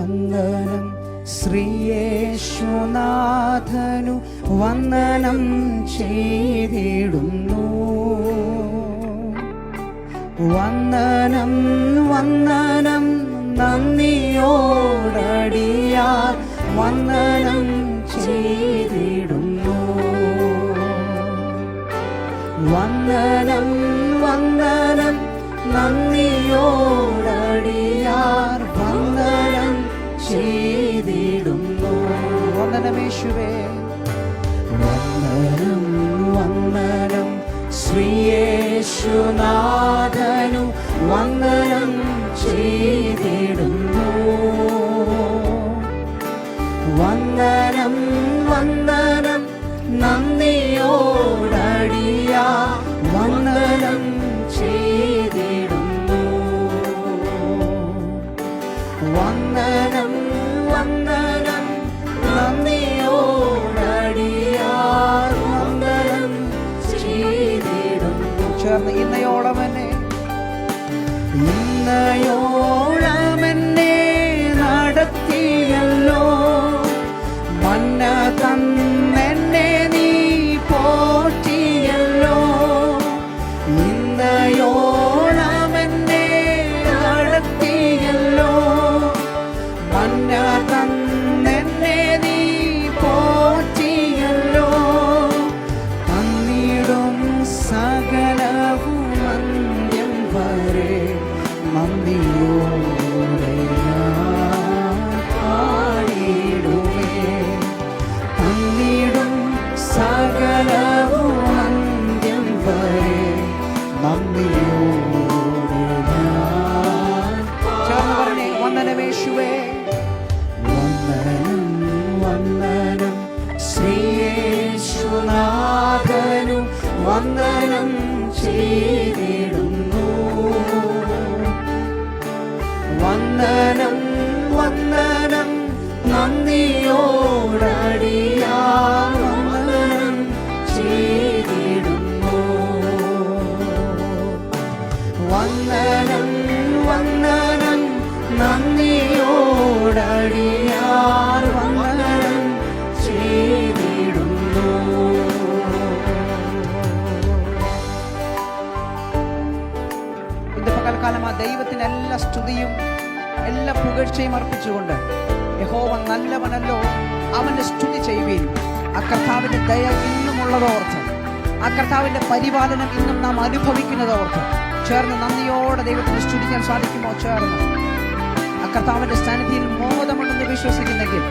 വന്ദനം ശ്രീയേശുനാഥനു വന്ദനം ചെയ്തിടുന്നു. വന്ദനം വന്ദനം നന്ദിയോടടിയാർ വന്ദനം ചെയ്തിടുന്നു. വന്ദനം വന്ദനം നന്ദിയോടടിയാർ വന്ദനം ചെയ്തിടുന്നു. വന്ദനമേശുവേ വന്ദനം വന്ദനം ശ്രീയേശുനാഥനു വന്ദനം ചെയ്തിടുന്നു. വന്ദനം വന്ദനം നന്ദിയോടടിയാർ വന്ദനം ചെയ്തിടുന്നു. വന്ദനം വന്ദനം നന്ദിയോടടിയാർ വന്ദനം ചെയ്തിടുന്നു. ചേർന്ന് ഇന്നയോളമെന്നെ നടത്തിയല്ലോ, മന്ന തന്നെന്നെ നീ പോറ്റിയല്ലോ. ഇന്നയോളമെന്നെ നടത്തിയല്ലോ, മന്ന തന്നെന്നെ നീ പോറ്റിയല്ലോ. തന്നിടും സകലവും അന്ത്യം വരെ നന്ദിയോടെ പാടിടുമേ. തന്നിടും സകലവും അന്ത്യം വരെ നന്ദിയോടെ ചേർന്ന് പറഞ്ഞേ വന്ദനമേശുവേ. വന്ദനം വന്ദനം ശ്രീയേശുനാഥനു വന്ദനം ചെയ്തിടുന്നു. വന്ദനം വന്ദനം നന്ദിയോടടിയാർ വന്ദനം ചെയ്തിടുന്നു. വന്ദനം വന്ദനം നന്ദിയോടടിയാർ വന്ദനം ചെയ്തിടുന്നു. ഇന്ന് പകൽക്കാലം ആ ദൈവത്തിന് എല്ലാ സ്തുതിയും എല്ലാ പുകഴ്ചയും അർപ്പിച്ചുകൊണ്ട് യഹോവ നല്ലവനല്ലോ, അവന്റെ സ്തുതി ചെയ്യുവീൻ. ആ കർത്താവിന്റെ ദയ ഇന്നുമുള്ളതോർത്ത്, ആ കർത്താവിന്റെ പരിപാലനം ഇന്നും നാം അനുഭവിക്കുന്നതോർത്ത് ചേർന്ന് നന്ദിയോടെ ദൈവത്തിന് സ്തുതിക്കാൻ സാധിക്കുമോ? ചേർന്ന് ആ കർത്താവിന്റെ സ്ഥാനത്തിൽ മോദമുണ്ടെന്ന് വിശ്വസിക്കുന്നെങ്കിൽ,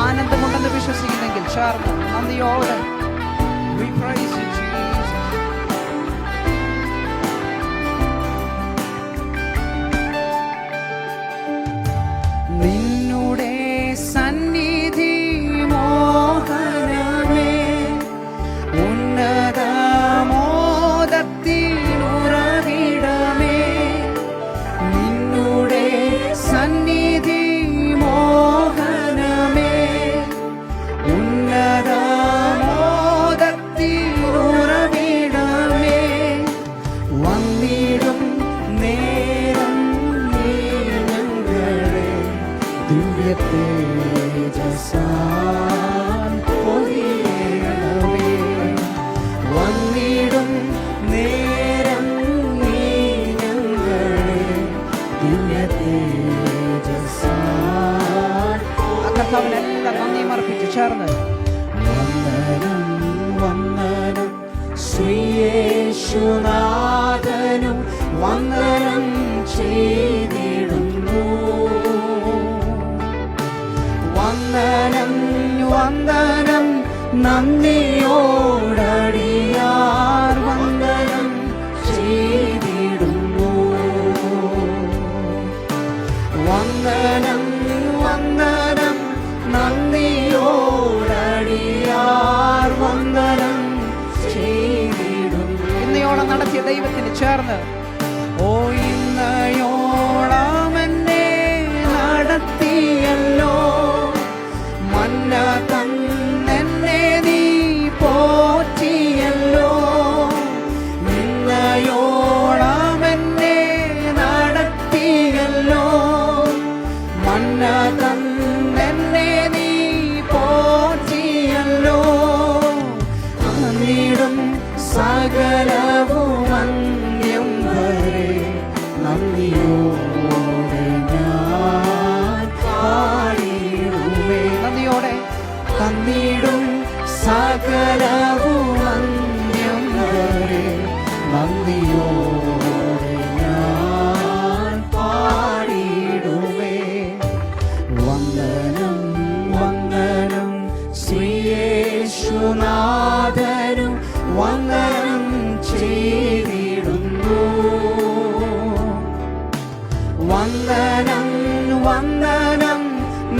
ആനന്ദമുണ്ടെന്ന് വിശ്വസിക്കുന്നെങ്കിൽ ചേർന്ന് നന്ദിയോടെ we praise you, Jesus. നിന്നുടെ സന്നിധി മോഹനമേ, ഉന്നത മോദത്തിനുറവിടമേ. നിന്നുടെ സന്നിധി മോഹനമേ, ഉന്നത മോദത്തിനുറവിടമേ. വന്നിടും നേരം നീ ഞങ്ങളെ ദിവ്യതേജസാൽ പൊതിയണമേ. വന്നിടും നേരം നീ ഞങ്ങളെ ദിവ്യതേജസാൽ. ആ കർത്താവിനെല്ലാം നന്ദിയും അർപ്പിച്ച് ചേർന്ന് വന്ദനം വന്ദനം ശ്രീയേശുനാഥനു വന്ദനം ചെയ്തിടുന്നു. വന്ദനം വന്ദനം നന്ദിയോടടിയാർ വന്ദനം ചെയ്തിടുന്നു. വന്ദനം വന്ദനം നന്ദിയോടടിയാർ വന്ദനം ചെയ്തിടുന്നു. ഇന്നയോളം നടത്തിയ ദൈവത്തിന് ചേർന്ന് ഓ ഇന്നയോളം എന്നെ നടത്തിയല്ലോ, മന്ന തന്നെന്നെ നീ പോറ്റിയല്ലോ. ഇന്നയോളം എന്നെ നടത്തിയല്ലോ, മന്ന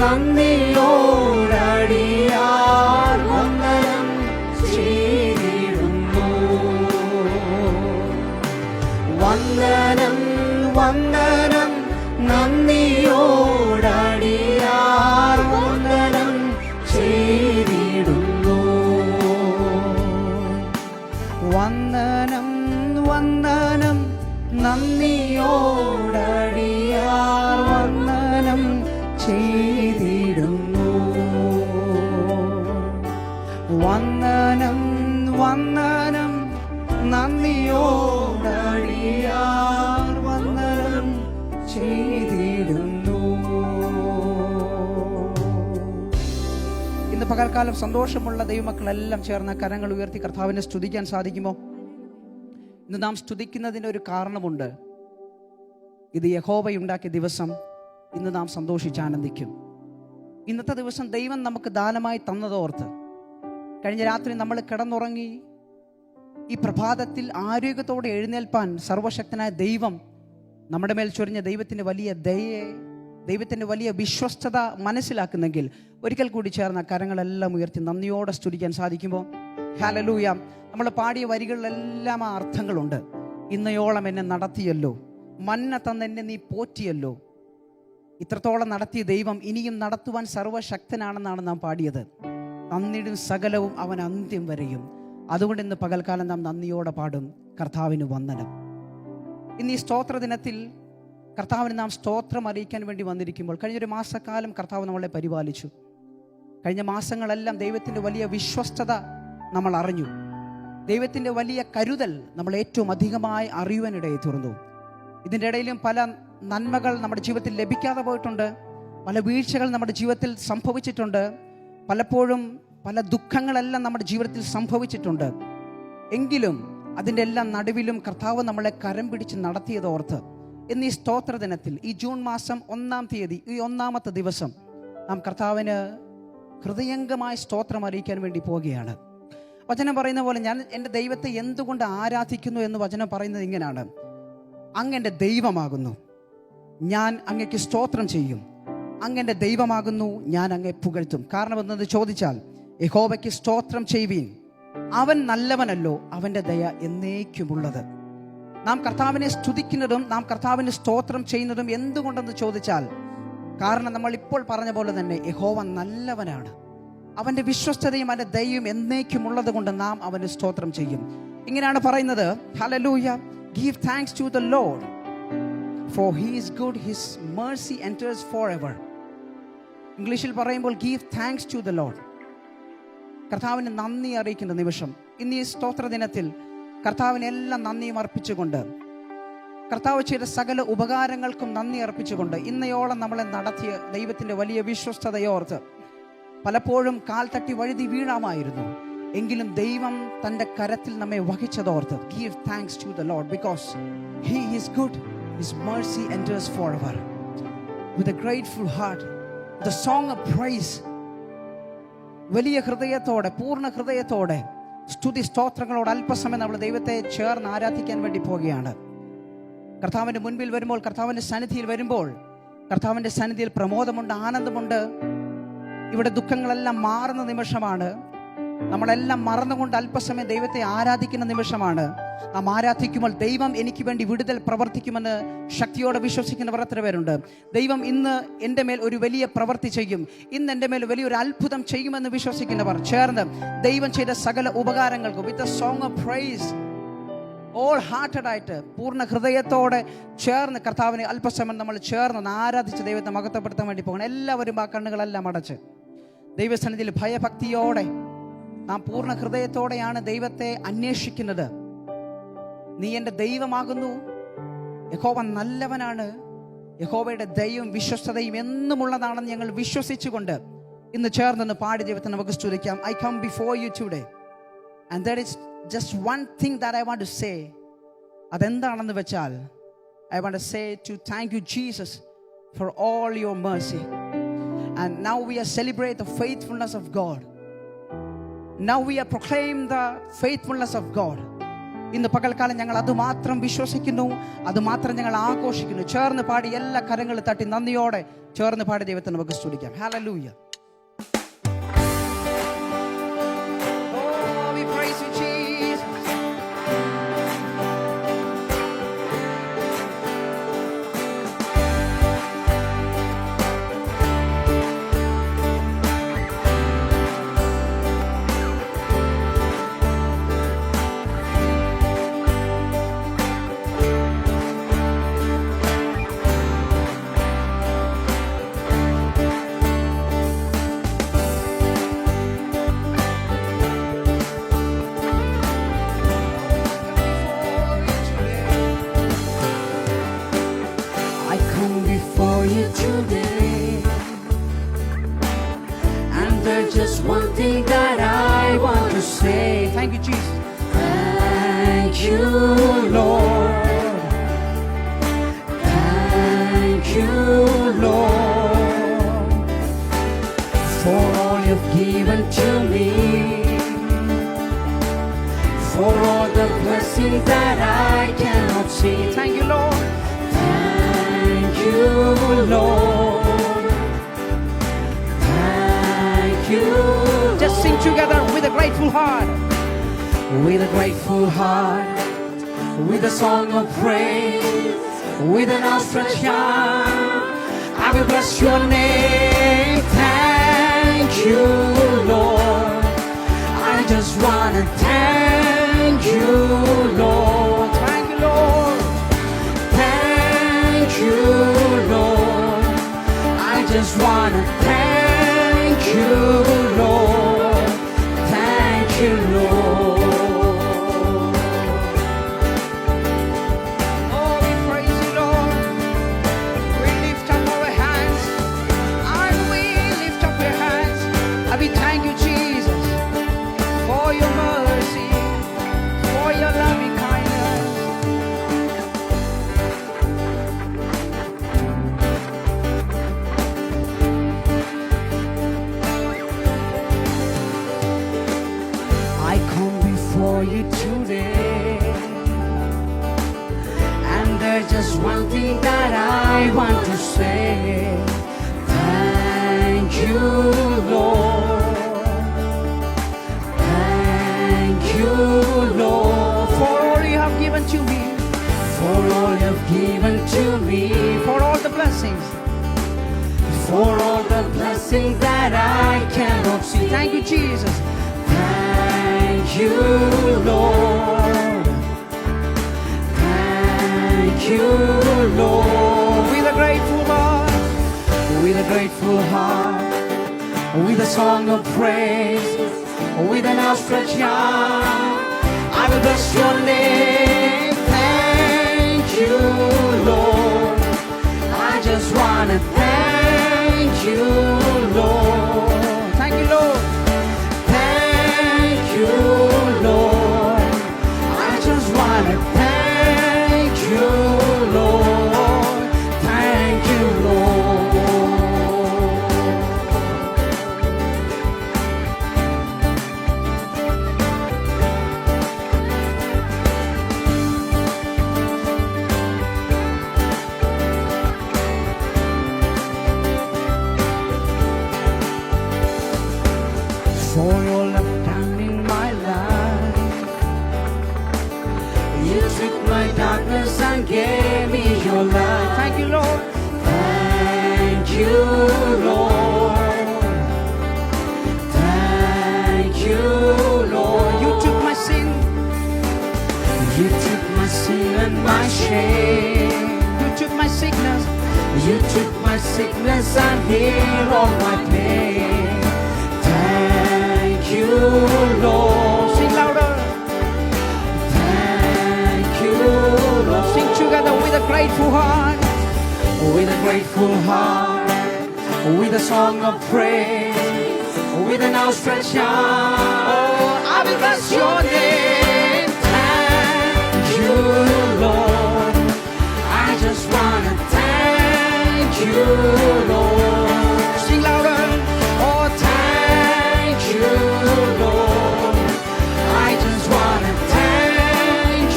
നന്ദിയോടടിയാർ വന്ദനം ചെയ്തിടുന്നു. വന്ദനം വന്ദനം നന്ദിയോടടിയാർ വന്ദനം ചെയ്തിടുന്നു. വന്ദനം വന്ദനം നന്ദിയോടടിയാർ വന്ദനം ചെയ്തിടുന്നു. വന്ദനം വന്ദനം നന്ദിയോടടിയാർ വന്ദനം ചെയ്തിടുന്നു. ഇന്ന് പകൽക്കാലം സന്തോഷമുള്ള ദൈവമക്കളെല്ലാം ചേർന്ന കരങ്ങൾ ഉയർത്തി കർത്താവിനെ സ്തുതിക്കാൻ സാധിക്കുമോ? ഇന്ന് നാം സ്തുതിക്കുന്നതിന് ഒരു കാരണമുണ്ട്. ഇത് യഹോവയുണ്ടാക്കിയ ദിവസം. ഇന്ന് നാം സന്തോഷിച്ചാനന്ദിക്കും. ഇന്നത്തെ ദിവസം ദൈവം നമുക്ക് ദാനമായി തന്നതോർത്ത് കഴിഞ്ഞ രാത്രി നമ്മൾ കിടന്നുറങ്ങി ഈ പ്രഭാതത്തിൽ ആരോഗ്യത്തോടെ എഴുന്നേൽപ്പാൻ സർവശക്തനായ ദൈവം നമ്മുടെ മേൽ ചൊരിഞ്ഞ ദൈവത്തിൻ്റെ വലിയ ദയയെ, ദൈവത്തിൻ്റെ വലിയ വിശ്വസ്തത മനസ്സിലാക്കുന്നെങ്കിൽ ഒരിക്കൽ കൂടി ചേർന്ന കരങ്ങളെല്ലാം ഉയർത്തി നന്ദിയോടെ സ്തുതിക്കാൻ സാധിക്കുമോ? ഹല്ലേലൂയ. നമ്മൾ പാടിയ വരികളിലെല്ലാം ആ അർത്ഥങ്ങളുണ്ട്. ഇന്നയോളം എന്നെ നടത്തിയല്ലോ, മന്ന തന്നെന്നെ നീ പോറ്റിയല്ലോ. ഇത്രത്തോളം നടത്തിയ ദൈവം ഇനിയും നടത്തുവാൻ സർവശക്തനാണെന്നാണ് നാം പാടിയത്. നന്ദിയും സകലവും അവൻ അന്ത്യം വരെയും. അതുകൊണ്ട് ഇന്ന് പകൽക്കാലം നാം നന്ദിയോടെ പാടും കർത്താവിന് വന്ദനം. ഇന്ന് ഈ സ്തോത്ര ദിനത്തിൽ കർത്താവിന് നാം സ്തോത്രം അറിയിക്കാൻ വേണ്ടി വന്നിരിക്കുമ്പോൾ കഴിഞ്ഞൊരു മാസക്കാലം കർത്താവ് നമ്മളെ പരിപാലിച്ചു. കഴിഞ്ഞ മാസങ്ങളെല്ലാം ദൈവത്തിൻ്റെ വലിയ വിശ്വസ്തത നമ്മൾ അറിഞ്ഞു. ദൈവത്തിൻ്റെ വലിയ കരുതൽ നമ്മൾ ഏറ്റവും അധികമായി അറിയുവാനിടയിൽ തീർന്നു. ഇതിൻ്റെ ഇടയിലും പല നന്മകൾ നമ്മുടെ ജീവിതത്തിൽ ലഭിക്കാതെ പോയിട്ടുണ്ട്. പല വീഴ്ചകൾ നമ്മുടെ ജീവിതത്തിൽ സംഭവിച്ചിട്ടുണ്ട്. പലപ്പോഴും പല ദുഃഖങ്ങളെല്ലാം നമ്മുടെ ജീവിതത്തിൽ സംഭവിച്ചിട്ടുണ്ട്. എങ്കിലും അതിൻ്റെ എല്ലാം നടുവിലും കർത്താവ് നമ്മളെ കരം പിടിച്ച് നടത്തിയതോർത്ത് ഇന്ന് ഈ സ്തോത്ര ദിനത്തിൽ, ഈ ജൂൺ മാസം 1-ാം തീയതി, ഈ 1-ാമത്തെ ദിവസം നാം കർത്താവിന് ഹൃദയംഗമായി സ്തോത്രം അറിയിക്കാൻ വേണ്ടി പോവുകയാണ്. വചനം പറയുന്ന പോലെ ഞാൻ എൻ്റെ ദൈവത്തെ എന്തുകൊണ്ട് ആരാധിക്കുന്നു എന്ന് വചനം പറയുന്നത് ഇങ്ങനെയാണ്: അങ്ങ് എൻ്റെ ദൈവമാകുന്നു, ഞാൻ അങ്ങയ്ക്ക് സ്തോത്രം ചെയ്യും. അങ്ങ് എൻ്റെ ദൈവമാകുന്നു, ഞാൻ അങ്ങയെ പുകഴ്ത്തും. കാരണം എന്നത് ചോദിച്ചാൽ യഹോവയ്ക്ക് സ്തോത്രം ചെയ്യുവീൻ, അവൻ നല്ലവനല്ലോ, അവൻ്റെ ദയ എന്നേക്കുമുള്ളത്. നാം കർത്താവിനെ സ്തുതിക്കുന്നതും നാം കർത്താവിന് സ്തോത്രം ചെയ്യുന്നതും എന്തുകൊണ്ടെന്ന് ചോദിച്ചാൽ, കാരണം നമ്മൾ ഇപ്പോൾ പറഞ്ഞ പോലെ തന്നെ യഹോവ നല്ലവനാണ്. അവൻ്റെ വിശ്വസ്തതയും അവൻ്റെ ദയയും എന്നേക്കുമുള്ളത് കൊണ്ട് നാം അവന് സ്തോത്രം ചെയ്യും. ഇങ്ങനെയാണ് പറയുന്നത്, hallelujah, give thanks to the Lord, for he is good, his mercy endures forever. ഇംഗ്ലീഷിൽ പറയുമ്പോൾ give thanks to the Lord. കർത്താവിന് നന്ദി അറിയിക്കുന്ന നിമിഷം. ഇന്ന് ഈ സ്തോത്ര ദിനത്തിൽ കർത്താവിന് എല്ലാം നന്ദിയും അർപ്പിച്ചുകൊണ്ട്, കർത്താവ് ചെയ്ത സകല ഉപകാരങ്ങൾക്കും നന്ദി അർപ്പിച്ചുകൊണ്ട്, ഇന്നയോളം നമ്മളെ നടത്തിയ ദൈവത്തിൻ്റെ വലിയ വിശ്വസ്തതയോർത്ത് പലപ്പോഴും കാൽ തട്ടി വഴുതി വീഴാമായിരുന്നു. എങ്കിലും ദൈവം തൻ്റെ കരത്തിൽ നമ്മെ വഹിച്ചതോർത്ത് give thanks to the Lord because he is good, his mercy endures forever. With a grateful heart, with a song of praise, വലിയ ഹൃദയത്തോടെ, പൂർണ്ണ ഹൃദയത്തോടെ, സ്തുതി സ്തോത്രങ്ങളോട് അല്പസമയം നമ്മൾ ദൈവത്തെ ചേർന്ന് ആരാധിക്കാൻ വേണ്ടി പോവുകയാണ്. കർത്താവിൻ്റെ മുൻപിൽ വരുമ്പോൾ, കർത്താവിൻ്റെ സന്നിധിയിൽ വരുമ്പോൾ, കർത്താവിൻ്റെ സന്നിധിയിൽ പ്രമോദമുണ്ട്, ആനന്ദമുണ്ട്. ഇവിടെ ദുഃഖങ്ങളെല്ലാം മാറുന്ന നിമിഷമാണ്. നമ്മളെല്ലാം മറന്നുകൊണ്ട് അല്പസമയം ദൈവത്തെ ആരാധിക്കുന്ന നിമിഷമാണ്. നാം ആരാധിക്കുമ്പോൾ ദൈവം എനിക്ക് വേണ്ടി വിടുതൽ പ്രവർത്തിക്കുമെന്ന് ശക്തിയോടെ വിശ്വസിക്കുന്നവർ എത്ര പേരുണ്ട്? ദൈവം ഇന്ന് എൻ്റെ മേൽ ഒരു വലിയ പ്രവൃത്തി ചെയ്യും, ഇന്ന് എൻ്റെ മേൽ വലിയൊരു അത്ഭുതം ചെയ്യുമെന്ന് വിശ്വസിക്കുന്നവർ ചേർന്ന് ദൈവം ചെയ്ത സകല ഉപകാരങ്ങൾക്കും with a song of praise whole hearted ആയിട്ട് പൂർണ്ണ ഹൃദയത്തോടെ ചേർന്ന് കർത്താവിനെ അല്പസമയം നമ്മൾ ചേർന്ന് ആരാധിച്ച് ദൈവത്തെ മഹത്വപ്പെടുത്താൻ വേണ്ടി പോകണം. എല്ലാവരും ആ കണ്ണുകളെല്ലാം അടച്ച് ദൈവസന്നിധിയിൽ ഭയഭക്തിയോടെ നാം പൂർണ്ണ ഹൃദയത്തോടെയാണ് ദൈവത്തെ അന്വേഷിക്കുന്നത്. നീ എൻ്റെ ദൈവമാകുന്നു, യഹോവ നല്ലവനാണ്, യഹോവയുടെ ദയയും വിശ്വസ്തതയും എന്നുമുള്ളതാണെന്ന് ഞങ്ങൾ വിശ്വസിച്ചുകൊണ്ട് ഇന്ന് ചേർന്നൊന്ന് പാടി ദൈവത്തെ നമുക്ക് സ്തുതിക്കാം. I come before you today and there is just one thing that I want to say. അതെന്താണെന്ന് വെച്ചാൽ I want to say to thank you Jesus for all your mercy. And now we are celebrate the faithfulness of God. Now we are proclaim the faithfulness of God. ഇന്ന് പകൽക്കാലം ഞങ്ങൾ അതുമാത്രം വിശ്വസിക്കുന്നു, അതുമാത്രം ഞങ്ങൾ ആഘോഷിക്കുന്നു. ചേർന്ന് പാടി എല്ലാ കരങ്ങൾ തട്ടി നന്ദിയോടെ ചേർന്ന് പാടി ദൈവത്തെ നമുക്ക് സ്തുതിക്കാം. Hallelujah. Oh, we praise you, Jesus. I come before you today, and there's just one thing that I want to say. Thank you, Jesus. Thank you, Lord. Thank you, Lord, for all you've given to me, for all the blessings that I cannot see. Thank you, Lord. Thank you, Lord. Thank you. Just sing together with a grateful heart. With a grateful heart, with a song of praise, with an outstretched arm, I will bless your name. Thank you, Lord. I just want to thank you, Lord. Thank you, Lord. Thank you, Lord. I just want to thank you, Lord. Thank you, Lord. Oh, we praise you, Lord. We lift up our hands, and we lift up your hands, and we thank you, Jesus, for your mercy, for your loving kindness. I come before you today, and there's just one thing that I want to say. Thank you, Lord. Thank you, Lord, For all you have given to me, for all you've given to me, for all the blessings. for all the blessings that I cannot see. Thank you, Jesus. Thank you, Lord. Thank you, Lord. With a grateful heart, With a grateful heart, with a song of praise, with an outstretched arm, I will bless your name. Thank you, Lord. I just want to thank you, Lord. thank you, Lord. Thank you, Lord. I just want to thank you, Lord. Thank you, Lord. For all I've done in my life, you took my darkness and gave me your light. Thank you, Lord. Thank you, Lord. Thank you, Lord. You took my sin, You took my sin and my shame. you took my sickness, You took my sickness and healed all my pain. Thank you, Lord. sing louder, Thank you, Lord. sing together with a grateful heart. With a grateful heart, with a song of praise, with an outstretched arm, Oh, I will bless your name. thank you, Lord. I just want to thank you, Lord. Sing louder. Oh, Thank you, Lord. I just want to thank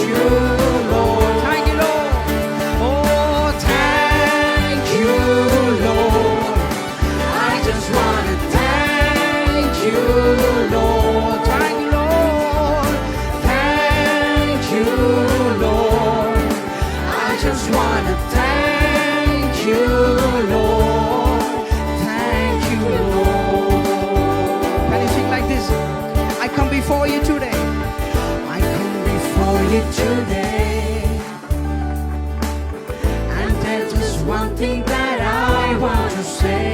today. And there's just one thing that I want to say.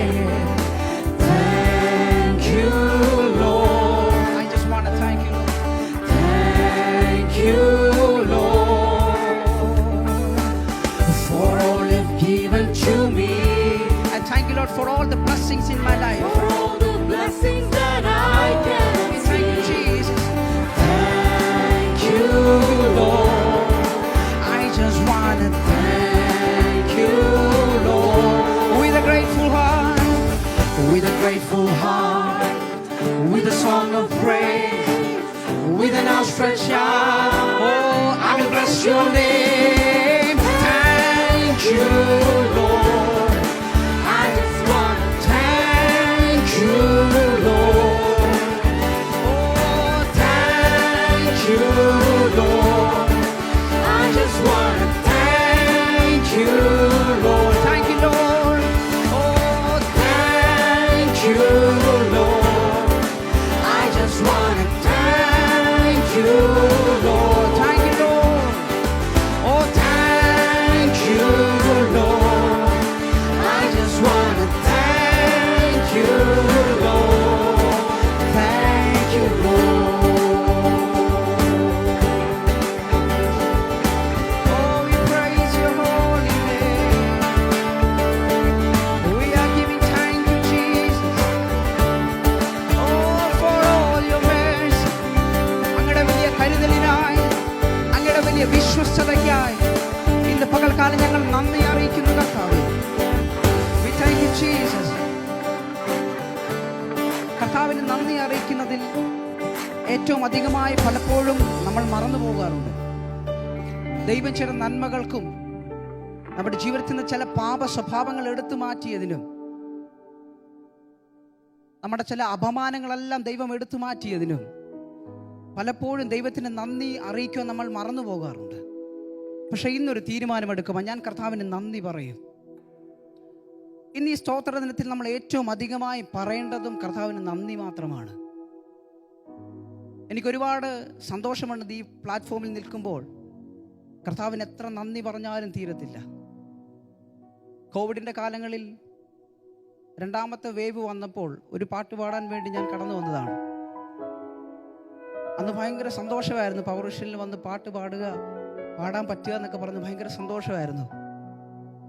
Thank you, Lord. I just want to thank you, Lord. Thank you, Lord, for all you've given to me. I thank you, Lord, for all the blessings in my life. For all the blessings that I can Thank you, see. Jesus. Thank you, Lord. I just want to Thank you, Lord. with a grateful heart. With a grateful heart, with a song of praise, with an outstretched arm, oh, I will bless your name. Thank you, Lord. I just want to thank you, Lord. Oh, thank you, Lord. I just want to thank you, Lord. Thank you, Lord. Oh, thank you, Lord. I just want to thank you, Lord. Thank you, Lord. Oh, thank you, Lord. I just want to thank you, Lord. Thank you, Lord. Oh, we praise your holy name. We are giving thank you, Jesus. Oh, for all your mercy. അങ്ങയുടെ വലിയ കരുതലിനായി, അങ്ങയുടെ വലിയ വിശ്വസ്തതയ്ക്കായി ഇന്ന് പകൽക്കാലം ഞങ്ങൾ നന്ദി അറിയിക്കുന്നു കർത്താവേ. We thank you, Jesus. കർത്താവിന് നന്ദി അറിയിക്കുന്നതിൽ ഏറ്റവും അധികമായി പലപ്പോഴും നമ്മൾ മറന്നു പോകാറുണ്ട്. ദൈവം ചില നന്മകൾക്കും നമ്മുടെ ജീവിതത്തിൽ നിന്ന് ചില പാപ സ്വഭാവങ്ങൾ എടുത്തു മാറ്റിയതിനും നമ്മുടെ ചില അപമാനങ്ങളെല്ലാം ദൈവം എടുത്തു മാറ്റിയതിനും പലപ്പോഴും ദൈവത്തിന് നന്ദി അറിയിക്കുവാൻ നമ്മൾ മറന്നു പോകാറുണ്ട്. പക്ഷെ ഇന്നൊരു തീരുമാനമെടുക്കുമ്പോൾ ഞാൻ കർത്താവിന് നന്ദി പറയും. ഇന്ന് ഈ സ്തോത്ര ദിനത്തിൽ നമ്മൾ ഏറ്റവും അധികമായി പറയേണ്ടതും കർത്താവിന് നന്ദി മാത്രമാണ്. എനിക്കൊരുപാട് സന്തോഷമുണ്ട് ഈ പ്ലാറ്റ്ഫോമിൽ നിൽക്കുമ്പോൾ. കർത്താവിന് എത്ര നന്ദി പറഞ്ഞാലും തീരത്തില്ല. കോവിഡിൻ്റെ കാലങ്ങളിൽ രണ്ടാമത്തെ വേവ് വന്നപ്പോൾ ഒരു പാട്ട് പാടാൻ വേണ്ടി ഞാൻ കടന്നു വന്നതാണ്. അന്ന് ഭയങ്കര സന്തോഷമായിരുന്നു. പവർ വിഷനിൽ വന്ന് പാട്ട് പാടാൻ പറ്റുക എന്നൊക്കെ പറഞ്ഞ് ഭയങ്കര സന്തോഷമായിരുന്നു.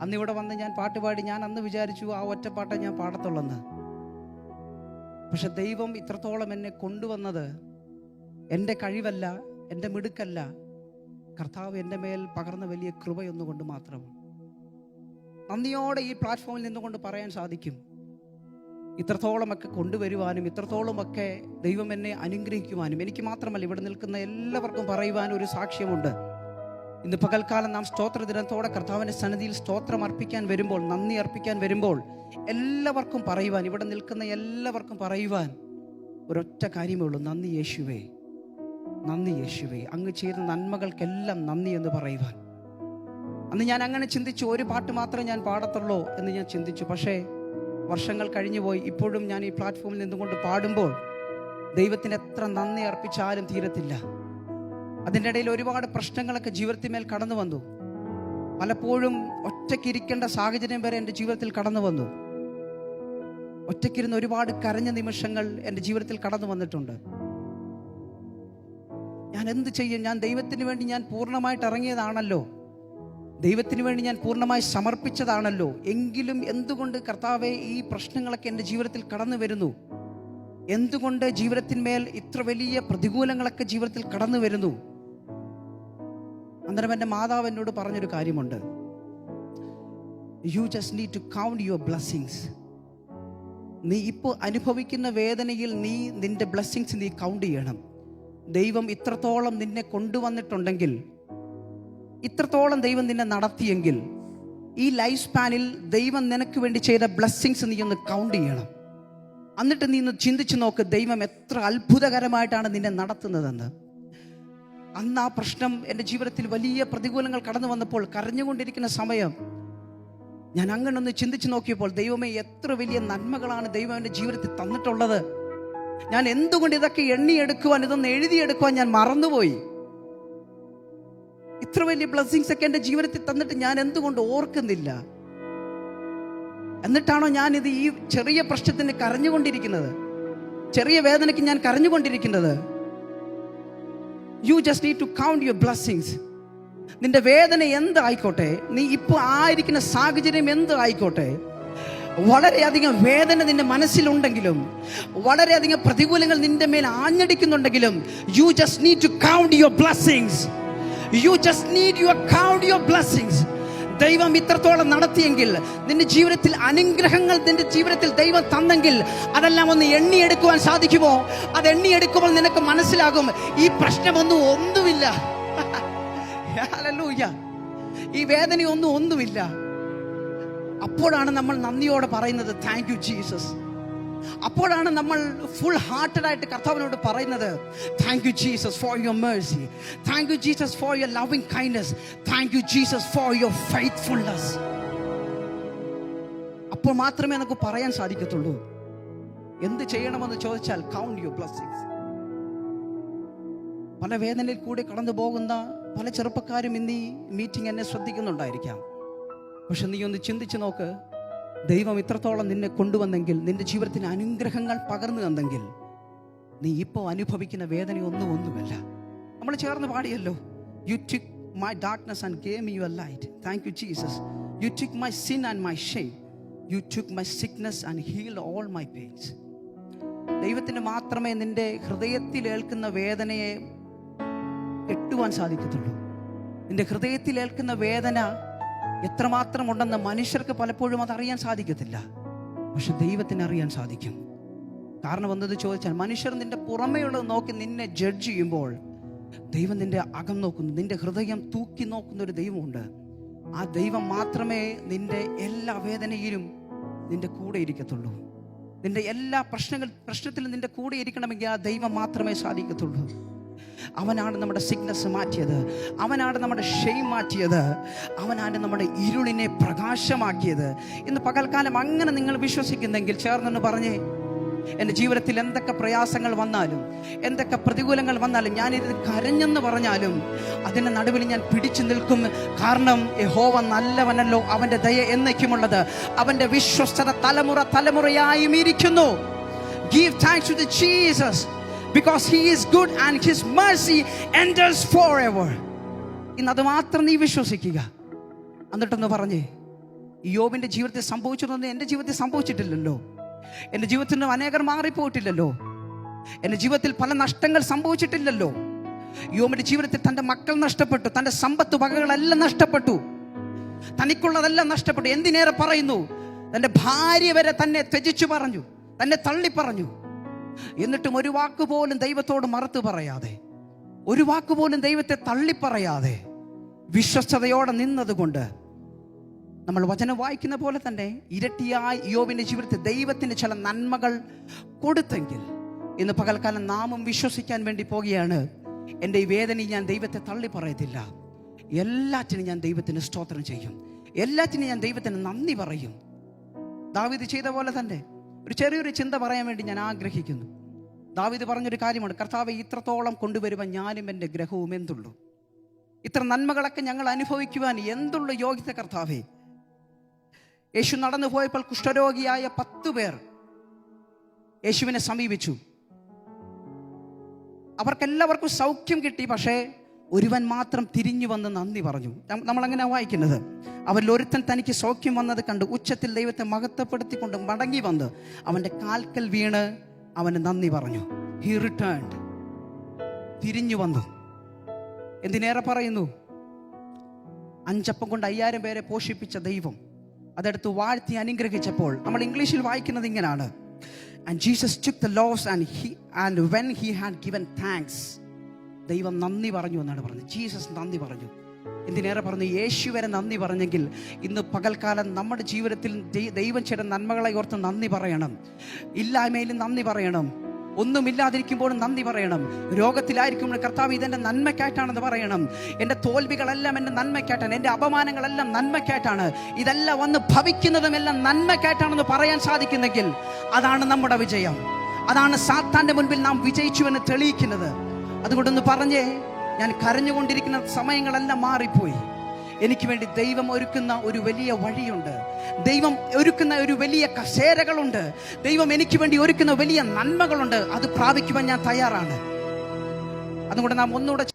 അന്ന് ഇവിടെ വന്ന് ഞാൻ പാട്ട് പാടി. ഞാൻ അന്ന് വിചാരിച്ചു ആ ഒറ്റപ്പാട്ടേ ഞാൻ പാടത്തുള്ളെന്ന്. പക്ഷെ ദൈവം ഇത്രത്തോളം എന്നെ കൊണ്ടുവന്നത് എൻ്റെ കഴിവല്ല, എൻ്റെ മിടുക്കല്ല, കർത്താവ് എൻ്റെ മേൽ പകർന്ന വലിയ കൃപയൊന്നുകൊണ്ട് മാത്രം. നന്ദിയോടെ ഈ പ്ലാറ്റ്ഫോമിൽ നിന്നുകൊണ്ട് പറയാൻ സാധിക്കും, ഇത്രത്തോളമൊക്കെ കൊണ്ടുവരുവാനും ഇത്രത്തോളമൊക്കെ ദൈവം എന്നെ അനുഗ്രഹിക്കുവാനും എനിക്ക് മാത്രമല്ല ഇവിടെ നിൽക്കുന്ന എല്ലാവർക്കും പറയുവാനും ഒരു സാക്ഷ്യമുണ്ട്. ഇന്ന് പകൽക്കാലം നാം സ്തോത്ര ദിനത്തോടെ കർത്താവിൻ്റെ സന്നിധിയിൽ സ്തോത്രം അർപ്പിക്കാൻ വരുമ്പോൾ, നന്ദി അർപ്പിക്കാൻ വരുമ്പോൾ എല്ലാവർക്കും പറയുവാൻ, ഇവിടെ നിൽക്കുന്ന എല്ലാവർക്കും പറയുവാൻ ഒരൊറ്റ കാര്യമേ ഉള്ളൂ: നന്ദി യേശുവേ, നന്ദി യേശുവേ, അങ്ങ് ചെയ്ത നന്മകൾക്കെല്ലാം നന്ദി എന്ന് പറയുവാൻ. അന്ന് ഞാൻ അങ്ങനെ ചിന്തിച്ചു, ഒരു പാട്ട് മാത്രമേ ഞാൻ പാടത്തുള്ളൂ എന്ന് ഞാൻ ചിന്തിച്ചു. പക്ഷേ വർഷങ്ങൾ കഴിഞ്ഞു പോയി. ഇപ്പോഴും ഞാൻ ഈ പ്ലാറ്റ്ഫോമിൽ നിന്നുകൊണ്ട് പാടുമ്പോൾ ദൈവത്തിന് എത്ര നന്ദി അർപ്പിച്ചാലും തീരത്തില്ല. അതിൻ്റെ ഇടയിൽ ഒരുപാട് പ്രശ്നങ്ങളൊക്കെ ജീവിതത്തിന്മേൽ കടന്നു വന്നു. പലപ്പോഴും ഒറ്റയ്ക്കിരിക്കേണ്ട സാഹചര്യം വരെ എൻ്റെ ജീവിതത്തിൽ കടന്നു വന്നു. ഒറ്റയ്ക്കിരുന്ന് ഒരുപാട് കരഞ്ഞ നിമിഷങ്ങൾ എൻ്റെ ജീവിതത്തിൽ കടന്നു വന്നിട്ടുണ്ട്. ഞാൻ എന്ത് ചെയ്യും? ഞാൻ ദൈവത്തിന് വേണ്ടി ഞാൻ പൂർണ്ണമായിട്ട് ഇറങ്ങിയതാണല്ലോ, ദൈവത്തിന് വേണ്ടി ഞാൻ പൂർണ്ണമായി സമർപ്പിച്ചതാണല്ലോ. എങ്കിലും എന്തുകൊണ്ട് കർത്താവേ ഈ പ്രശ്നങ്ങളൊക്കെ എൻ്റെ ജീവിതത്തിൽ കടന്നു വരുന്നു? എന്തുകൊണ്ട് ജീവിതത്തിന്മേൽ ഇത്ര വലിയ പ്രതികൂലങ്ങളൊക്കെ ജീവിതത്തിൽ കടന്നു വരുന്നു? അന്നേരം എൻ്റെ മാതാവ് എന്നോട് പറഞ്ഞൊരു കാര്യമുണ്ട്: you just need to count your blessings. നീ ഇപ്പോൾ അനുഭവിക്കുന്ന വേദനയിൽ നിന്റെ ബ്ലെസ്സിങ്സ് നീ കൗണ്ട് ചെയ്യണം. ദൈവം ഇത്രത്തോളം നിന്നെ കൊണ്ടുവന്നിട്ടുണ്ടെങ്കിൽ, ഇത്രത്തോളം ദൈവം നിന്നെ നടത്തിയെങ്കിൽ, ഈ ലൈഫ് സ്പാനിൽ ദൈവം നിനക്ക് വേണ്ടി ചെയ്ത ബ്ലെസ്സിങ്സ് നീ ഒന്ന് കൗണ്ട് ചെയ്യണം. എന്നിട്ട് നീ ഒന്ന് ചിന്തിച്ചു നോക്ക്, ദൈവം എത്ര അത്ഭുതകരമായിട്ടാണ് നിന്നെ നടത്തുന്നതെന്ന്. അന്ന് ആ പ്രശ്നം എൻ്റെ ജീവിതത്തിൽ വലിയ പ്രതികൂലങ്ങൾ കടന്നു വന്നപ്പോൾ കരഞ്ഞുകൊണ്ടിരിക്കുന്ന സമയം ഞാൻ അങ്ങനെ ഒന്ന് ചിന്തിച്ചു നോക്കിയപ്പോൾ, ദൈവമേ എത്ര വലിയ നന്മകളാണ് ദൈവം എൻ്റെ ജീവിതത്തിൽ തന്നിട്ടുള്ളത്. ഞാൻ എന്തുകൊണ്ട് ഇതൊക്കെ എണ്ണിയെടുക്കുവാൻ, ഇതൊന്ന് എഴുതിയെടുക്കുവാൻ ഞാൻ മറന്നുപോയി. ഇത്ര വലിയ ബ്ലെസ്സിങ്സ് ഒക്കെ എൻ്റെ ജീവിതത്തിൽ തന്നിട്ട് ഞാൻ എന്തുകൊണ്ട് ഓർക്കുന്നില്ല? എന്നിട്ടാണോ ഞാനിത് ഈ ചെറിയ പ്രശ്നത്തിന് കരഞ്ഞുകൊണ്ടിരിക്കുന്നത്? ചെറിയ വേദനയ്ക്ക് ഞാൻ കരഞ്ഞുകൊണ്ടിരിക്കുന്നത്? You just need to count your blessings. നിന്റെ വേദന എന്തായിക്കോട്ടെ, നീ ഇപ്പോൾ ആയിരിക്കുന്ന സാഹചര്യം എന്തായിക്കോട്ടെ, വളരെയധികം വേദന നിന്റെ മനസ്സിലുണ്ടെങ്കിലും, വളരെയധികം പ്രതികൂലങ്ങൾ നിന്റെ മേൽ ആഞ്ഞടിക്കുന്നുണ്ടെങ്കിലും, you just need to count your blessings. You just need your count your blessings. ദൈവം ഇത്രത്തോളം നടത്തിയെങ്കിൽ, നിന്റെ ജീവിതത്തിൽ അനുഗ്രഹങ്ങൾ നിന്റെ ജീവിതത്തിൽ ദൈവം തന്നെങ്കിൽ, അതെല്ലാം ഒന്ന് എണ്ണിയെടുക്കുവാൻ സാധിക്കുമോ? അത് എണ്ണിയെടുക്കുമ്പോൾ നിനക്ക് മനസ്സിലാകും ഈ ഒന്നുമില്ല. ഹല്ലേലൂയ. ഈ വേദനയൊന്നുമില്ല. അപ്പോഴാണ് നമ്മൾ നന്ദിയോടെ പറയുന്നത് താങ്ക് യു ജീസസ്. അപ്പോഴാണ് നമ്മൾ ഫുൾ ഹാർട്ടഡ് ആയിട്ട് കർത്താവിനോട് പറയുന്നത് thank you Jesus for your Mercy, thank you Jesus for your loving kindness, thank you Jesus for your faithfulness. അപ്പോൾ മാത്രമേ നമുക്ക് പറയാൻ സാധിക്കത്തുള്ളൂ. എന്ത് ചെയ്യണമെന്ന് ചോദിച്ചാൽ കൗണ്ട് യുവർ ബ്ലെസ്സിങ്സ്. പല വേദനയിൽ കൂടി കടന്നു പോകുന്ന പല ചെറുപ്പക്കാരും ഇന്ന് ഈ മീറ്റിംഗ് എന്നെ ശ്രദ്ധിക്കുന്നുണ്ടായിരിക്കാം. പക്ഷെ നീ ഒന്ന് ചിന്തിച്ചു നോക്ക്, ദൈവം ഇത്രത്തോളം നിന്നെ കൊണ്ടുവന്നെങ്കിൽ, നിന്റെ ജീവിതത്തിന് അനുഗ്രഹങ്ങൾ പകർന്നു തന്നെങ്കിൽ, നീ ഇപ്പോൾ അനുഭവിക്കുന്ന വേദനയൊന്നുമല്ല. നമ്മൾ ചേർന്ന് പാടിയല്ലോ, you took my darkness and gave me your light. Thank you Jesus. You took my sin and my shame. You took my sickness and healed all my pains. ദൈവത്തിന് മാത്രമേ നിന്റെ ഹൃദയത്തിൽ ഏൽക്കുന്ന വേദനയെ എട്ടുവാൻ സാധിക്കത്തുള്ളൂ. നിന്റെ ഹൃദയത്തിൽ ഏൽക്കുന്ന വേദന എത്രമാത്രം ഉണ്ടെന്ന് മനുഷ്യർക്ക് പലപ്പോഴും അതറിയാൻ സാധിക്കത്തില്ല. പക്ഷെ ദൈവത്തിന് അറിയാൻ സാധിക്കും. കാരണം എന്നത് ചോദിച്ചാൽ, മനുഷ്യർ നിന്റെ പുറമേയുള്ളത് നോക്കി നിന്നെ ജഡ്ജ് ചെയ്യുമ്പോൾ, ദൈവം നിന്റെ അകം നോക്കുന്നു. നിന്റെ ഹൃദയം തൂക്കി നോക്കുന്ന ഒരു ദൈവമുണ്ട്. ആ ദൈവം മാത്രമേ നിന്റെ എല്ലാ വേദനയിലും നിന്റെ കൂടെ ഇരിക്കത്തുള്ളൂ. നിന്റെ എല്ലാ പ്രശ്നത്തിലും നിന്റെ കൂടെ ഇരിക്കണമെങ്കിൽ ആ ദൈവം മാത്രമേ സാധിക്കത്തുള്ളൂ. അവനാണ് നമ്മുടെ സിക്നസ് മാറ്റിയത്, അവനാണ് നമ്മുടെ ഷെയിം മാറ്റിയത്, അവനാണ് നമ്മുടെ ഇരുളിനെ പ്രകാശമാക്കിയത്. ഇന്ന് പകൽക്കാലം അങ്ങനെ നിങ്ങൾ വിശ്വസിക്കുന്നെങ്കിൽ ചേർന്നെന്ന് പറഞ്ഞേ, എൻ്റെ ജീവിതത്തിൽ എന്തൊക്കെ പ്രയാസങ്ങൾ വന്നാലും, എന്തൊക്കെ പ്രതികൂലങ്ങൾ വന്നാലും, ഞാനിത് കരഞ്ഞെന്ന് പറഞ്ഞാലും അതിൻ്റെ നടുവിൽ ഞാൻ പിടിച്ചു നിൽക്കും. കാരണം യഹോവ നല്ലവനല്ലോ, അവൻ്റെ ദയ എന്നേക്കുമുള്ളത്, അവൻ്റെ വിശ്വസ്തത തലമുറയായും ഇരിക്കുന്നു. Give thanks to the Jesus because he is good and his mercy endures forever. ഇന്നത് മാത്രം നീ വിശ്വസിക്കുക. എന്നിട്ടൊന്ന് പറഞ്ഞേ, യോബിന്റെ ജീവിതത്തിൽ സംഭവിച്ചതൊന്നും എൻ്റെ ജീവിതത്തിൽ സംഭവിച്ചിട്ടില്ലല്ലോ. എൻ്റെ ജീവിതത്തിൽ നിന്ന് അനേകർ മാറിപ്പോയിട്ടില്ലല്ലോ. എൻ്റെ ജീവിതത്തിൽ പല നഷ്ടങ്ങൾ സംഭവിച്ചിട്ടില്ലല്ലോ. യോബിന്റെ ജീവിതത്തിൽ തൻ്റെ മക്കൾ നഷ്ടപ്പെട്ടു, തൻ്റെ സമ്പത്ത് വകകളെല്ലാം നഷ്ടപ്പെട്ടു, തനിക്കുള്ളതെല്ലാം നഷ്ടപ്പെട്ടു. എന്തിനേറെ പറയുന്നു, തൻ്റെ ഭാര്യ വരെ തന്നെ ത്യജിച്ചു പറഞ്ഞു, തന്നെ തള്ളി പറഞ്ഞു. എന്നിട്ടും ഒരു വാക്കുപോലും ദൈവത്തോട് മറുത്തു പറയാതെ, ഒരു വാക്കുപോലും ദൈവത്തെ തള്ളിപ്പറയാതെ വിശ്വസ്തയോടെ നിന്നതുകൊണ്ട് നമ്മൾ വചനം വായിക്കുന്ന പോലെ തന്നെ ഇരട്ടിയായി യോബിന്റെ ജീവിതത്തിൽ ദൈവത്തിന് ചില നന്മകൾ കൊടുത്തെങ്കിൽ, ഇന്ന് പകൽക്കാലം നാമും വിശ്വസിക്കാൻ വേണ്ടി പോകുകയാണ്. എൻ്റെ ഈ വേദനയിൽ ഞാൻ ദൈവത്തെ തള്ളി പറയത്തില്ല. എല്ലാറ്റിനും ഞാൻ ദൈവത്തിന് സ്തോത്രം ചെയ്യും, എല്ലാറ്റിനും ഞാൻ ദൈവത്തിന് നന്ദി പറയും. ദാവീദ് ചെയ്ത പോലെ തന്നെ ഒരു ചെറിയൊരു ചിന്ത പറയാൻ വേണ്ടി ഞാൻ ആഗ്രഹിക്കുന്നു. ദാവീദ് പറഞ്ഞൊരു കാര്യമാണ്, കർത്താവെ ഇത്രത്തോളം കൊണ്ടുവരുവാൻ ഞാനും എൻ്റെ ഗ്രഹവും എന്തുള്ളൂ, ഇത്ര നന്മകളൊക്കെ ഞങ്ങൾ അനുഭവിക്കുവാൻ എന്തുള്ള യോഗ്യത കർത്താവേ. യേശു നടന്നു പോയപ്പോൾ കുഷ്ഠരോഗിയായ 10 പേർ യേശുവിനെ സമീപിച്ചു. അവർക്കെല്ലാവർക്കും സൗഖ്യം കിട്ടി. പക്ഷേ ഒരുവൻ മാത്രം തിരിഞ്ഞു വന്ന് നന്ദി പറഞ്ഞു. നമ്മളങ്ങനെ വായിക്കുന്നത്, അവരിൽ ഒരുത്തൻ തനിക്ക് സൗഖ്യം വന്നത് കണ്ട് ഉച്ചത്തിൽ ദൈവത്തെ മഹത്വപ്പെടുത്തിക്കൊണ്ട് മടങ്ങി വന്ന് അവൻ്റെ കാൽക്കൽ വീണ് അവന് നന്ദി പറഞ്ഞു. ഹി റിട്ടേൺഡ്, തിരിഞ്ഞു വന്നു. എന്തിനേറെ പറയുന്നു, 5 അപ്പം കൊണ്ട് 5000 പേരെ പോഷിപ്പിച്ച ദൈവം അതെടുത്ത് വാഴ്ത്തി അനുഗ്രഹിച്ചപ്പോൾ, നമ്മൾ ഇംഗ്ലീഷിൽ വായിക്കുന്നത് ഇങ്ങനെയാണ്, and Jesus took the loaves and when he had given thanks, ദൈവം നന്ദി പറഞ്ഞു എന്നാണ് പറഞ്ഞത്. ജീസസ് നന്ദി പറഞ്ഞു. എന്തിനേറെ പറഞ്ഞു, യേശു വരെ നന്ദി പറഞ്ഞെങ്കിൽ ഇന്ന് പകൽക്കാലം നമ്മുടെ ജീവിതത്തിൽ ദൈവം ചെയ്ത നന്മകളെ ഓർത്ത് നന്ദി പറയണം. ഇല്ലായ്മയിലും നന്ദി പറയണം, ഒന്നുമില്ലാതിരിക്കുമ്പോഴും നന്ദി പറയണം. രോഗത്തിലായിരിക്കുമ്പോൾ കർത്താവ് ഇതെൻ്റെ നന്മയ്ക്കായിട്ടാണെന്ന് പറയണം. എൻ്റെ തോൽവികളെല്ലാം എൻ്റെ നന്മയ്ക്കായിട്ടാണ്, എൻ്റെ അപമാനങ്ങളെല്ലാം നന്മയ്ക്കായിട്ടാണ്, ഇതെല്ലാം വന്ന് ഭവിക്കുന്നതും എല്ലാം നന്മയ്ക്കായിട്ടാണെന്ന് പറയാൻ സാധിക്കുന്നെങ്കിൽ അതാണ് നമ്മുടെ വിജയം. അതാണ് സാത്താൻ്റെ മുൻപിൽ നാം വിജയിച്ചുവെന്ന് തെളിയിക്കുന്നത്. അതുകൊണ്ടൊന്ന് പറഞ്ഞേ, ഞാൻ കരഞ്ഞുകൊണ്ടിരിക്കുന്ന സമയങ്ങളെല്ലാം മാറിപ്പോയി. എനിക്ക് വേണ്ടി ദൈവം ഒരുക്കുന്ന ഒരു വലിയ വഴിയുണ്ട്. ദൈവം ഒരുക്കുന്ന ഒരു വലിയ കസേരകളുണ്ട്. ദൈവം എനിക്ക് വേണ്ടി ഒരുക്കുന്ന വലിയ നന്മകളുണ്ട്. അത് പ്രാപിക്കുവാൻ ഞാൻ തയ്യാറാണ്. അതുകൊണ്ട് നാം ഒന്നുകൂടെ